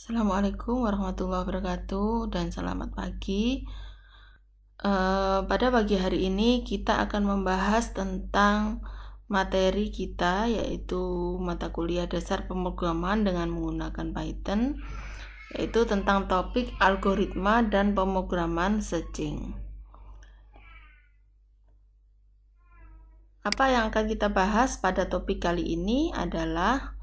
Assalamualaikum warahmatullahi wabarakatuh dan selamat pagi. Pada pagi hari ini kita akan membahas tentang materi kita, yaitu mata kuliah dasar pemrograman dengan menggunakan Python, yaitu tentang topik algoritma dan pemrograman searching. Apa yang akan kita bahas pada topik kali ini adalah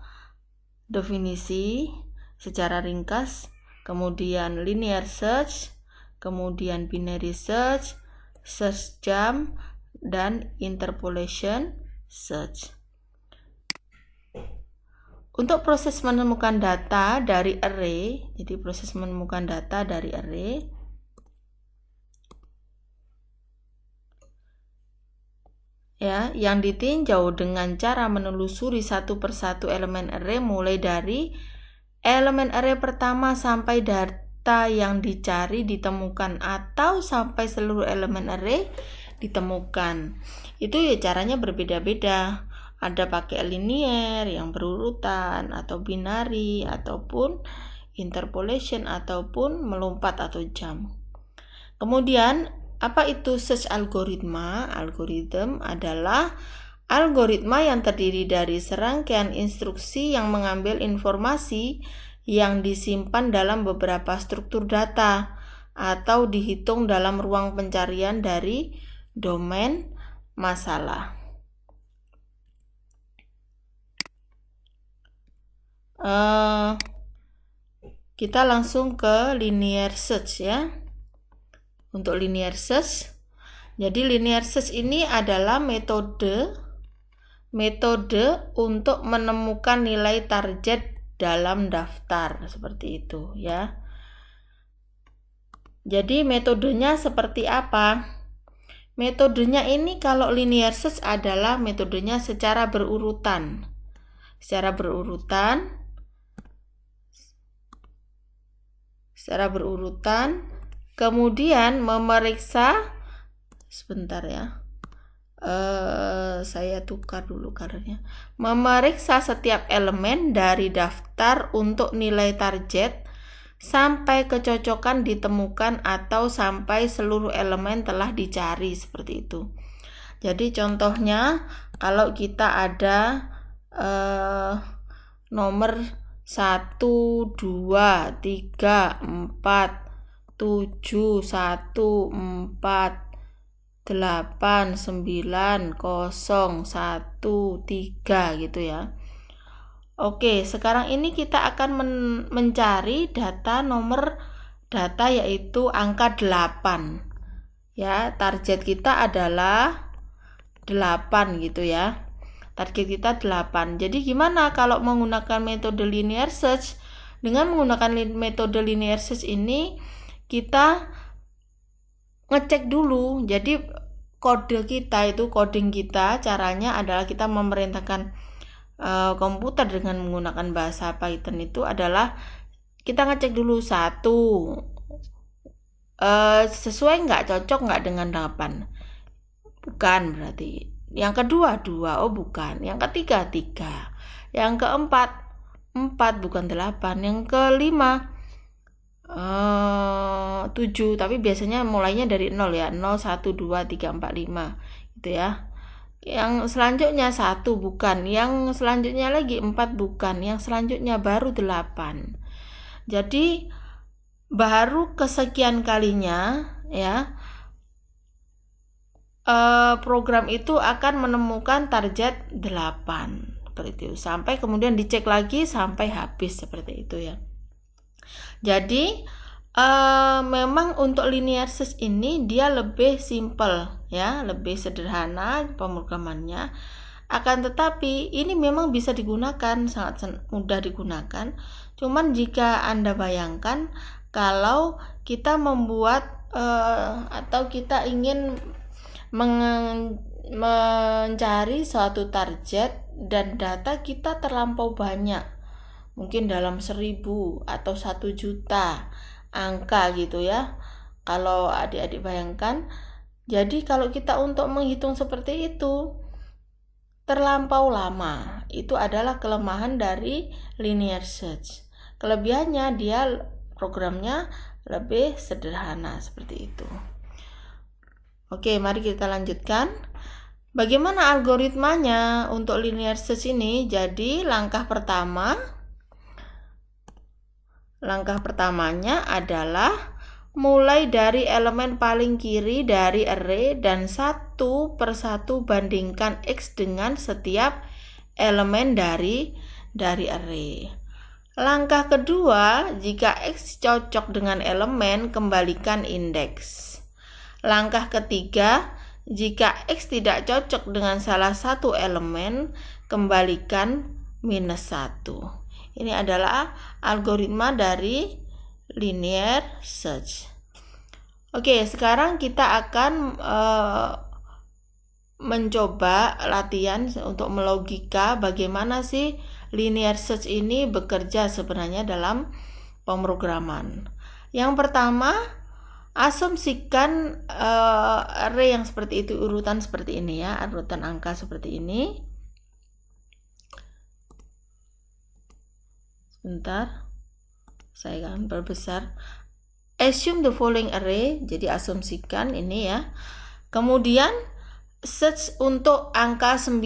definisi secara ringkas, kemudian linear search, kemudian binary search, search jump, dan interpolation search. Untuk proses menemukan data dari array, jadi proses menemukan data dari array, ya, yang ditinjau dengan cara menelusuri satu persatu elemen array mulai dari elemen array pertama sampai data yang dicari ditemukan atau sampai seluruh elemen array ditemukan. Itu ya caranya berbeda-beda. Ada pakai linear yang berurutan atau binary ataupun interpolation ataupun melompat atau jump. Kemudian apa itu search algoritma? Algoritma adalah algoritma yang terdiri dari serangkaian instruksi yang mengambil informasi yang disimpan dalam beberapa struktur data atau dihitung dalam ruang pencarian dari domain masalah. Kita langsung ke linear search ya. Untuk linear search, jadi linear search ini adalah metode untuk menemukan nilai target dalam daftar, seperti itu ya. Jadi metodenya seperti apa? Metodenya ini kalau linear search adalah metodenya secara berurutan. Kemudian memeriksa, sebentar ya. Saya tukar dulu colornya. Memeriksa setiap elemen dari daftar untuk nilai target sampai kecocokan ditemukan atau sampai seluruh elemen telah dicari, seperti itu. Jadi contohnya kalau kita ada nomor 1, 2, 3, 4, 7, 1, 4, 8, 9, 0, 1, 3 gitu ya. Oke, sekarang ini kita akan mencari nomor data yaitu angka 8. Ya, target kita adalah 8 gitu ya. Target kita 8. Jadi gimana kalau menggunakan metode linear search? Dengan menggunakan metode linear search ini kita ngecek dulu. Jadi coding kita caranya adalah kita memerintahkan komputer dengan menggunakan bahasa Python itu adalah kita ngecek dulu 1 sesuai nggak, cocok nggak dengan 8, bukan berarti. Yang kedua 2, oh bukan. Yang ketiga 3, yang keempat 4, bukan 8. Yang kelima 7, tapi biasanya mulainya dari 0 ya, 0, 1, 2, 3, 4, 5 gitu ya. Yang selanjutnya 1, bukan. Yang selanjutnya lagi 4, bukan. Yang selanjutnya baru 8. Jadi baru kesekian kalinya ya program itu akan menemukan target 8 seperti itu, sampai kemudian dicek lagi sampai habis, seperti itu ya. Jadi memang untuk linear search ini dia lebih simple ya, lebih sederhana pemrogramannya. Akan tetapi ini memang bisa digunakan, sangat mudah digunakan. Cuman jika Anda bayangkan kalau kita membuat atau kita ingin mencari suatu target dan data kita terlampau banyak, mungkin dalam 1000 atau 1 juta angka gitu ya. Kalau adik-adik bayangkan, jadi kalau kita untuk menghitung seperti itu terlampau lama, itu adalah kelemahan dari linear search. kelebihannya dia programnya lebih sederhana seperti itu. Oke, mari kita lanjutkan. Bagaimana algoritmanya untuk linear search ini? Jadi langkah pertamanya adalah mulai dari elemen paling kiri dari array dan satu persatu bandingkan X dengan setiap elemen dari array. Langkah kedua, jika X cocok dengan elemen, kembalikan indeks. Langkah ketiga, jika X tidak cocok dengan salah satu elemen, kembalikan -1. Ini adalah algoritma dari linear search. Oke, sekarang kita akan mencoba latihan untuk melogika bagaimana sih linear search ini bekerja sebenarnya dalam pemrograman. Yang pertama, asumsikan array yang seperti itu, urutan seperti ini ya, urutan angka seperti ini. Sebentar, saya akan perbesar. Assume the following array, jadi asumsikan ini ya. Kemudian search untuk angka 9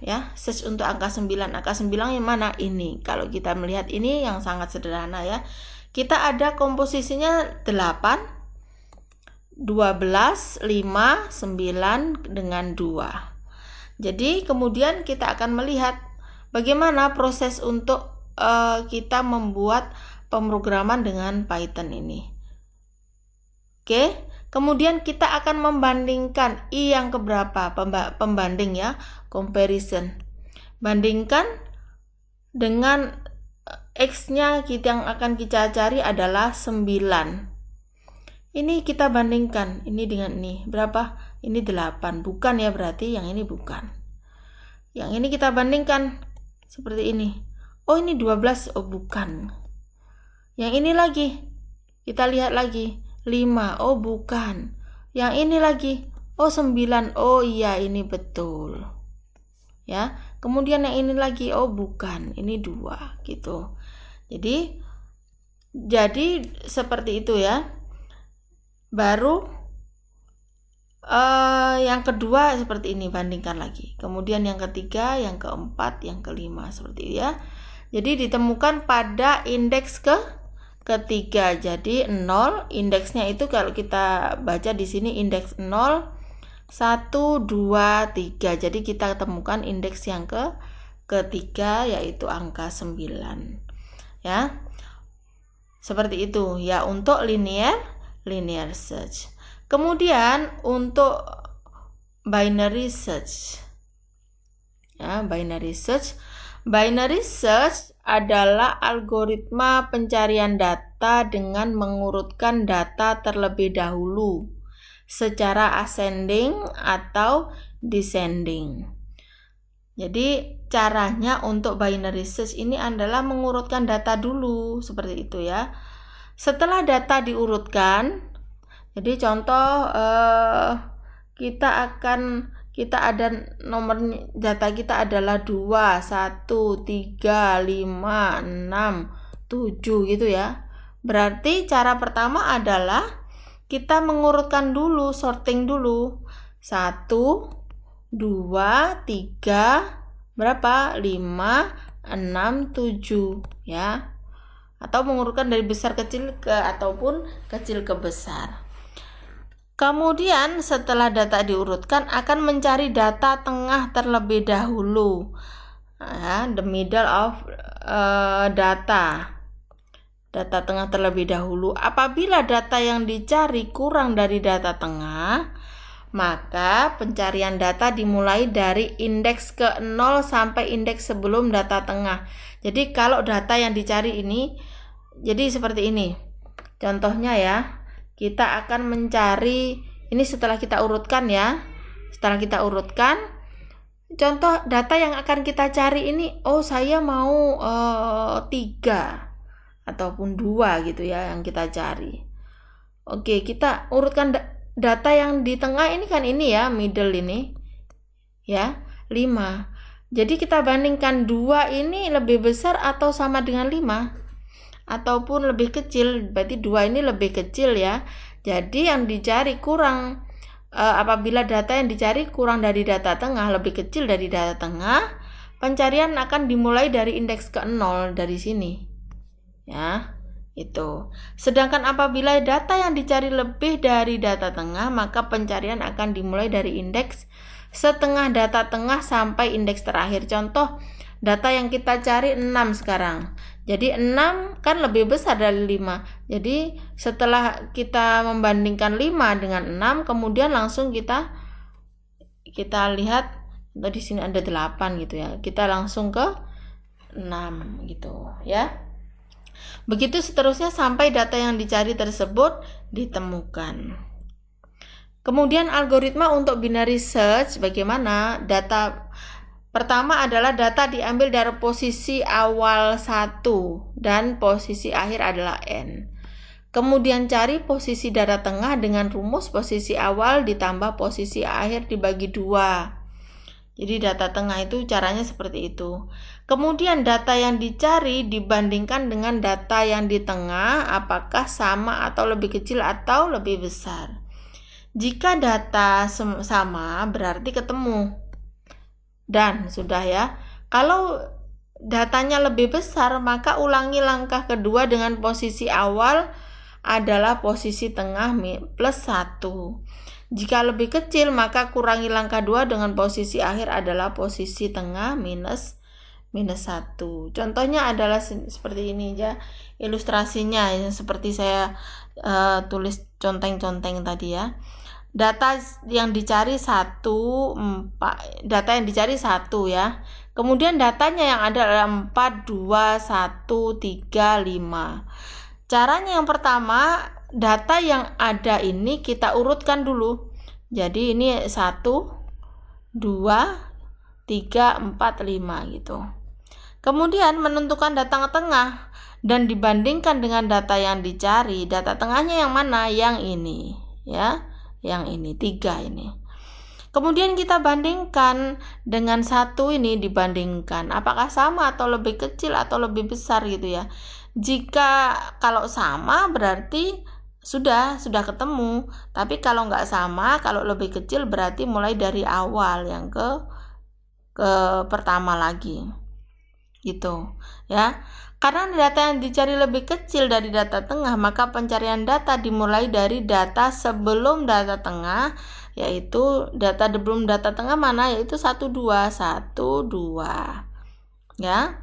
ya, search untuk angka 9. Angka 9 yang mana? Ini. Kalau kita melihat ini yang sangat sederhana ya. Kita ada komposisinya 8, 12, 5, 9 dengan 2. Jadi kemudian kita akan melihat bagaimana proses untuk kita membuat pemrograman dengan Python ini. Oke, kemudian kita akan membandingkan I yang keberapa, pembanding ya, comparison. Bandingkan dengan X-nya yang akan kita cari adalah 9. Ini kita bandingkan, ini dengan ini, berapa? Ini 8, bukan ya, berarti yang ini bukan. Yang ini kita bandingkan seperti ini. Oh, ini 12, oh bukan. Yang ini lagi, kita lihat lagi, 5, oh bukan. Yang ini lagi, oh 9, oh iya ini betul. Ya, kemudian yang ini lagi, oh bukan, ini 2, gitu. Jadi seperti itu ya. Baru yang kedua seperti ini, bandingkan lagi. Kemudian yang ketiga, yang keempat, yang kelima, seperti itu ya. Jadi ditemukan pada indeks ketiga. Jadi 0, indeksnya itu kalau kita baca di sini indeks 0, 1, 2, 3. Jadi kita temukan indeks yang ketiga yaitu angka 9. Ya. Seperti itu ya untuk linear search. Kemudian untuk binary search. Ya, Binary search adalah algoritma pencarian data dengan mengurutkan data terlebih dahulu secara ascending atau descending. Jadi caranya untuk binary search ini adalah mengurutkan data dulu seperti itu ya. Setelah data diurutkan, jadi contoh kita ada nomor data kita adalah 2, 1, 3, 5, 6, 7 gitu ya. Berarti cara pertama adalah kita mengurutkan dulu, sorting dulu. 1, 2, 3, berapa? 5, 6, 7 ya. Atau mengurutkan dari besar kecil ke ataupun kecil ke besar. Kemudian setelah data diurutkan akan mencari data tengah terlebih dahulu, the middle of data tengah terlebih dahulu. Apabila data yang dicari kurang dari data tengah, maka pencarian data dimulai dari indeks ke 0 sampai indeks sebelum data tengah. Jadi kalau data yang dicari ini, jadi seperti ini. Contohnya ya. Kita akan mencari, ini setelah kita urutkan ya. Setelah kita urutkan, contoh data yang akan kita cari ini, oh saya mau 3 ataupun 2 gitu ya yang kita cari. Oke, kita urutkan data yang di tengah ini kan ini ya, middle ini. Ya, 5. Jadi kita bandingkan 2 ini lebih besar atau sama dengan 5. ataupun lebih kecil, berarti 2 ini lebih kecil ya. Jadi yang dicari kurang, apabila data yang dicari kurang dari data tengah, lebih kecil dari data tengah, pencarian akan dimulai dari indeks ke-0 dari sini. Ya, itu. Sedangkan apabila data yang dicari lebih dari data tengah, maka pencarian akan dimulai dari indeks setengah data tengah sampai indeks terakhir. Contoh, data yang kita cari 6 sekarang. Jadi 6 kan lebih besar dari 5. Jadi setelah kita membandingkan 5 dengan 6, kemudian langsung kita lihat di sini ada 8 gitu ya. Kita langsung ke 6 gitu ya. Begitu seterusnya sampai data yang dicari tersebut ditemukan. Kemudian algoritma untuk binary search bagaimana? Data pertama adalah data diambil dari posisi awal 1 dan posisi akhir adalah N. Kemudian cari posisi data tengah dengan rumus posisi awal ditambah posisi akhir dibagi 2. Jadi data tengah itu caranya seperti itu. Kemudian data yang dicari dibandingkan dengan data yang di tengah, apakah sama atau lebih kecil atau lebih besar. Jika data sama berarti ketemu. Dan sudah ya. Kalau datanya lebih besar, maka ulangi langkah kedua dengan posisi awal adalah posisi tengah plus 1. Jika lebih kecil, maka kurangi langkah 2 dengan posisi akhir adalah posisi tengah minus 1. Contohnya adalah seperti ini ya, ilustrasinya seperti saya tulis conteng-conteng tadi ya. Data yang dicari 1 ya. Kemudian datanya yang ada adalah 4, 2, 1, 3, 5. Caranya yang pertama, data yang ada ini kita urutkan dulu. Jadi ini 1, 2, 3, 4, 5 gitu. Kemudian menentukan data tengah dan dibandingkan dengan data yang dicari. Data tengahnya yang mana? Yang ini ya. Yang ini 3 ini. Kemudian kita bandingkan dengan 1 ini, dibandingkan apakah sama atau lebih kecil atau lebih besar gitu ya. Jika kalau sama berarti sudah ketemu. Tapi kalau nggak sama, kalau lebih kecil berarti mulai dari awal yang ke pertama lagi gitu ya. Karena data yang dicari lebih kecil dari data tengah, maka pencarian data dimulai dari data sebelum data tengah, yaitu data sebelum data tengah mana? Yaitu 1, 2 ya.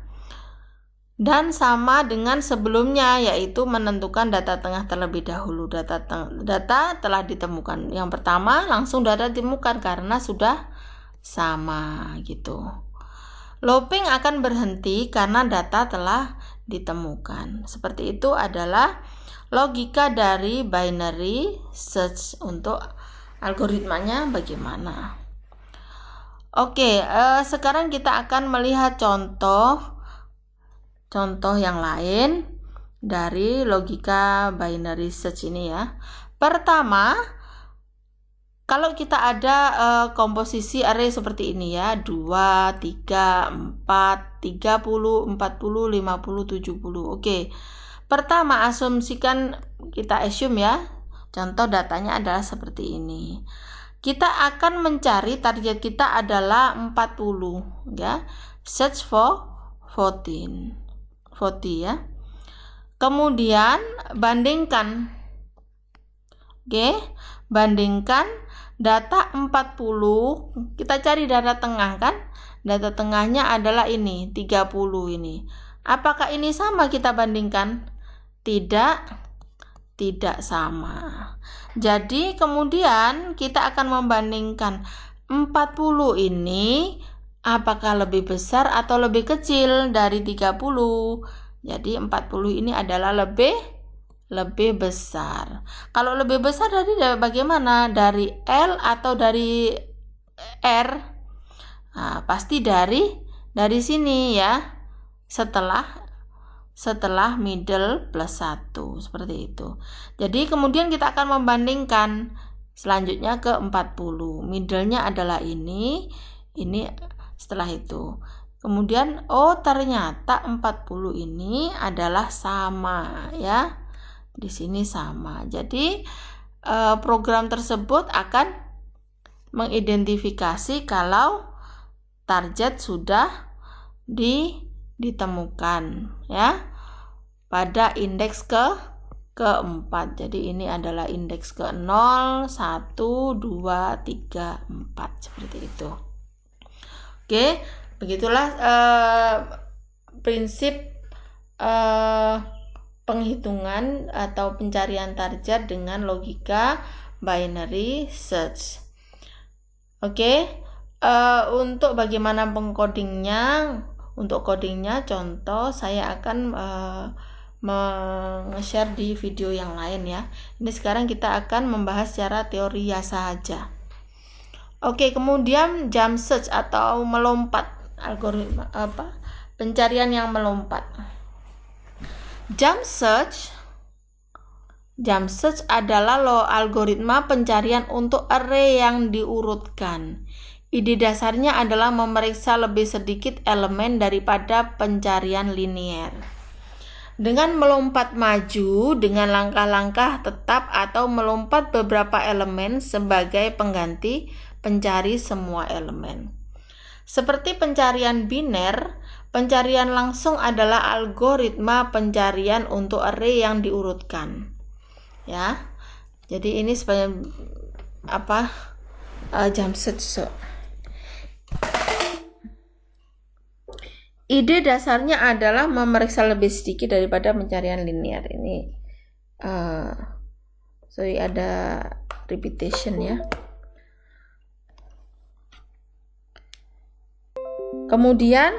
Dan sama dengan sebelumnya, yaitu menentukan data tengah terlebih dahulu. Data telah ditemukan. Yang pertama langsung data ditemukan karena sudah sama gitu. Looping akan berhenti karena data telah ditemukan. Seperti itu adalah logika dari binary search. Untuk algoritmanya bagaimana? Oke, sekarang kita akan melihat contoh yang lain dari logika binary search ini ya. Pertama, kalau kita ada komposisi array seperti ini ya, 2, 3, 4, 30, 40, 50, 70. Oke. Pertama, kita assume ya. Contoh datanya adalah seperti ini. Kita akan mencari, target kita adalah 40 ya. Search for 40 ya. Kemudian bandingkan. Oke, bandingkan data 40, kita cari data tengah kan? Data tengahnya adalah ini, 30 ini. Apakah ini sama kita bandingkan? Tidak sama. Jadi kemudian kita akan membandingkan 40 ini apakah lebih besar atau lebih kecil dari 30. Jadi 40 ini adalah lebih besar. Kalau lebih besar dari bagaimana? Dari L atau dari R? Nah, pasti dari sini ya. Setelah middle plus 1 seperti itu. Jadi kemudian kita akan membandingkan selanjutnya ke 40. Middle-nya adalah ini setelah itu. Kemudian oh ternyata 40 ini adalah sama ya. Di sini sama. Jadi program tersebut akan mengidentifikasi kalau target sudah ditemukan ya pada indeks keempat. Jadi ini adalah indeks ke-0, 1, 2, 3, 4 seperti itu. Oke, begitulah prinsip penghitungan atau pencarian target dengan logika binary search. Oke, untuk bagaimana pengcodingnya, untuk codingnya contoh saya akan meng-share di video yang lain ya. Ini sekarang kita akan membahas secara teori saja. Oke, kemudian jump search atau melompat, algoritma pencarian yang melompat. Jump search adalah algoritma pencarian untuk array yang diurutkan. Ide dasarnya adalah memeriksa lebih sedikit elemen daripada pencarian linear. Dengan melompat maju dengan langkah-langkah tetap atau melompat beberapa elemen sebagai pengganti pencari semua elemen. Seperti pencarian biner, pencarian langsung adalah algoritma pencarian untuk array yang diurutkan. Ya. Jadi ini sebagai jump search. Ide dasarnya adalah memeriksa lebih sedikit daripada pencarian linear. Ini ada repetition ya. Kemudian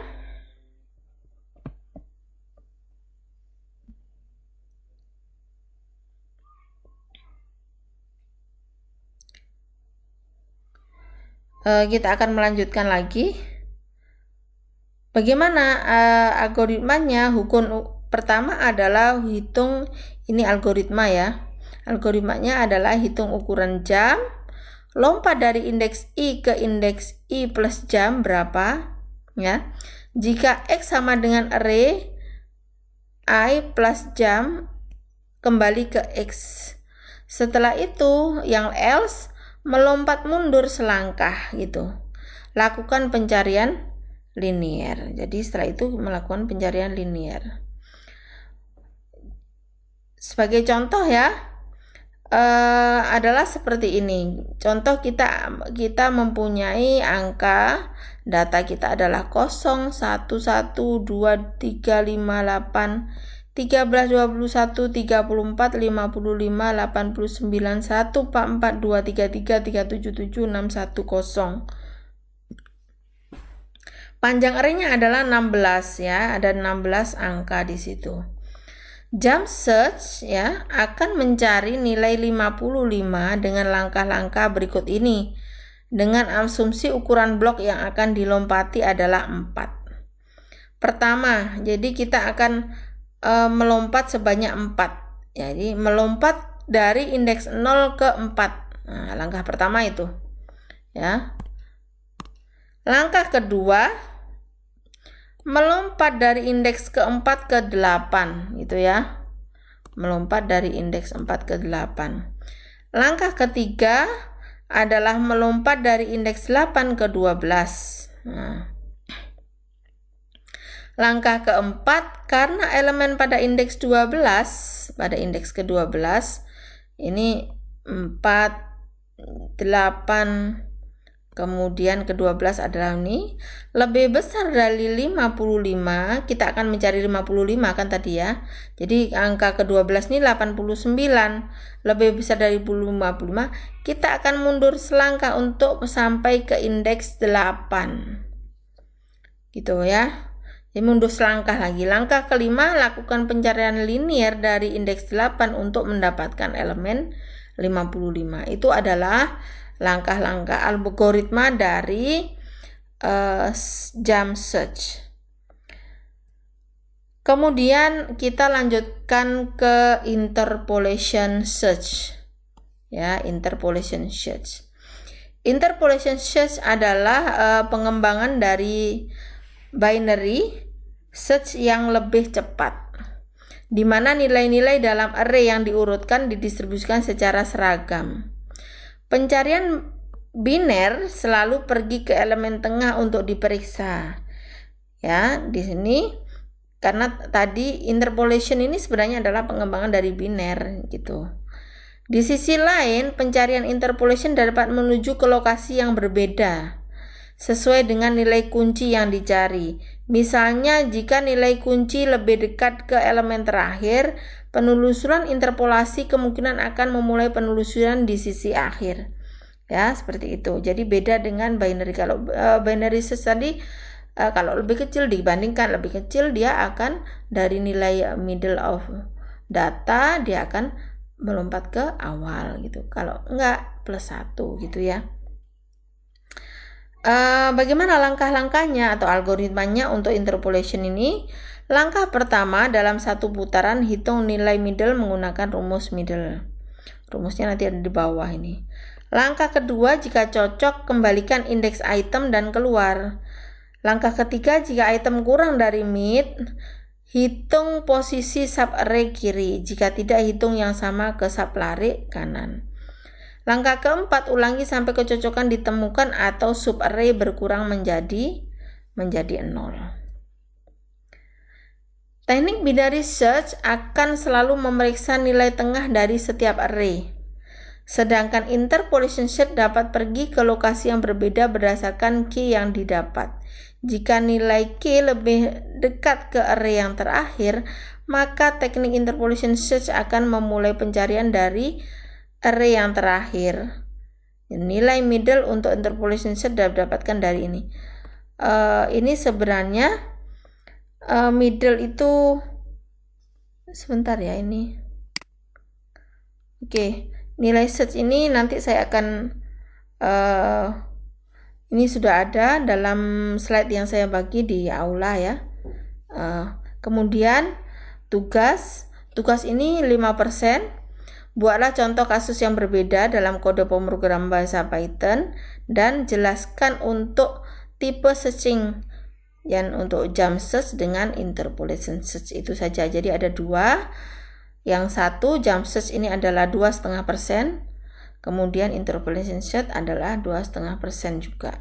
kita akan melanjutkan lagi. Bagaimana algoritmanya? Hukum pertama adalah hitung, ini algoritma ya. Algoritmanya adalah hitung ukuran jam, lompat dari indeks I ke indeks I plus jam berapa ya. Jika X sama dengan array I plus jam, kembali ke X. Setelah itu yang else melompat mundur selangkah gitu. Lakukan pencarian linear. Jadi setelah itu melakukan pencarian linear. Sebagai contoh ya, adalah seperti ini. Contoh kita mempunyai angka, data kita adalah 0, 1, 1, 2, 3, 5, 8, 13, 21, 34, 55, 89, 1, 4, 2, 3, 3, 3, 7, 7, 6, 1, 0. Panjang array-nya adalah 16 ya, ada 16 angka di situ. Jump search ya akan mencari nilai 55 dengan langkah-langkah berikut ini. Dengan asumsi ukuran blok yang akan dilompati adalah 4. Pertama, jadi kita akan melompat sebanyak 4. Jadi melompat dari indeks 0 ke 4. Nah, langkah pertama itu. Ya. Langkah kedua, melompat dari indeks ke-4 ke 8 gitu ya. Melompat dari indeks 4 ke 8. Langkah ketiga adalah melompat dari indeks 8 ke 12. Nah. Langkah keempat, karena elemen pada indeks 12, pada indeks ke-12 ini 4, 8, kemudian ke-12 adalah ini lebih besar dari 55, kita akan mencari 55 kan tadi ya. Jadi angka ke-12 ini 89, lebih besar dari 55, kita akan mundur selangkah untuk sampai ke indeks 8. Gitu ya. Jadi mundur selangkah lagi. Langkah kelima, lakukan pencarian linear dari indeks 8 untuk mendapatkan elemen 55. Itu adalah langkah-langkah algoritma dari jump search. Kemudian kita lanjutkan ke interpolation search. Ya, interpolation search. Interpolation search adalah pengembangan dari binary search yang lebih cepat, di mana nilai-nilai dalam array yang diurutkan didistribusikan secara seragam. Pencarian biner selalu pergi ke elemen tengah untuk diperiksa. Ya, di sini karena tadi interpolation ini sebenarnya adalah pengembangan dari biner gitu. Di sisi lain, pencarian interpolation dapat menuju ke lokasi yang berbeda sesuai dengan nilai kunci yang dicari. Misalnya, jika nilai kunci lebih dekat ke elemen terakhir, penelusuran interpolasi kemungkinan akan memulai penelusuran di sisi akhir. Ya, seperti itu. Jadi beda dengan binary. Kalau binary search tadi kalau lebih kecil dibandingkan lebih kecil, dia akan dari nilai middle of data dia akan melompat ke awal gitu. Kalau enggak +1 gitu ya. Bagaimana langkah-langkahnya atau algoritmanya untuk interpolation ini? Langkah pertama, dalam satu putaran hitung nilai middle menggunakan rumus middle. Rumusnya nanti ada di bawah ini. Langkah kedua, jika cocok kembalikan indeks item dan keluar. Langkah ketiga, jika item kurang dari mid, hitung posisi subarray kiri. Jika tidak, hitung yang sama ke subarray kanan. Langkah keempat, ulangi sampai kecocokan ditemukan atau subarray berkurang menjadi 0. Teknik binary search akan selalu memeriksa nilai tengah dari setiap array. Sedangkan interpolation search dapat pergi ke lokasi yang berbeda berdasarkan key yang didapat. Jika nilai key lebih dekat ke array yang terakhir, maka teknik interpolation search akan memulai pencarian dari array yang terakhir. Nilai middle untuk interpolation search didapatkan dari ini. Ini sebenarnya middle itu sebentar ya ini. Oke, nilai search ini nanti saya akan ini sudah ada dalam slide yang saya bagi di aula ya. Kemudian tugas ini 5%. Buatlah contoh kasus yang berbeda dalam kode pemrograman bahasa Python dan jelaskan untuk tipe searching yang untuk jump search dengan interpolation search. Itu saja. Jadi ada 2. Yang satu jump search ini adalah 2,5%. Kemudian interpolation search adalah 2,5% juga.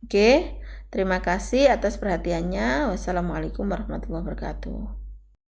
Oke, terima kasih atas perhatiannya. Wassalamualaikum warahmatullahi wabarakatuh.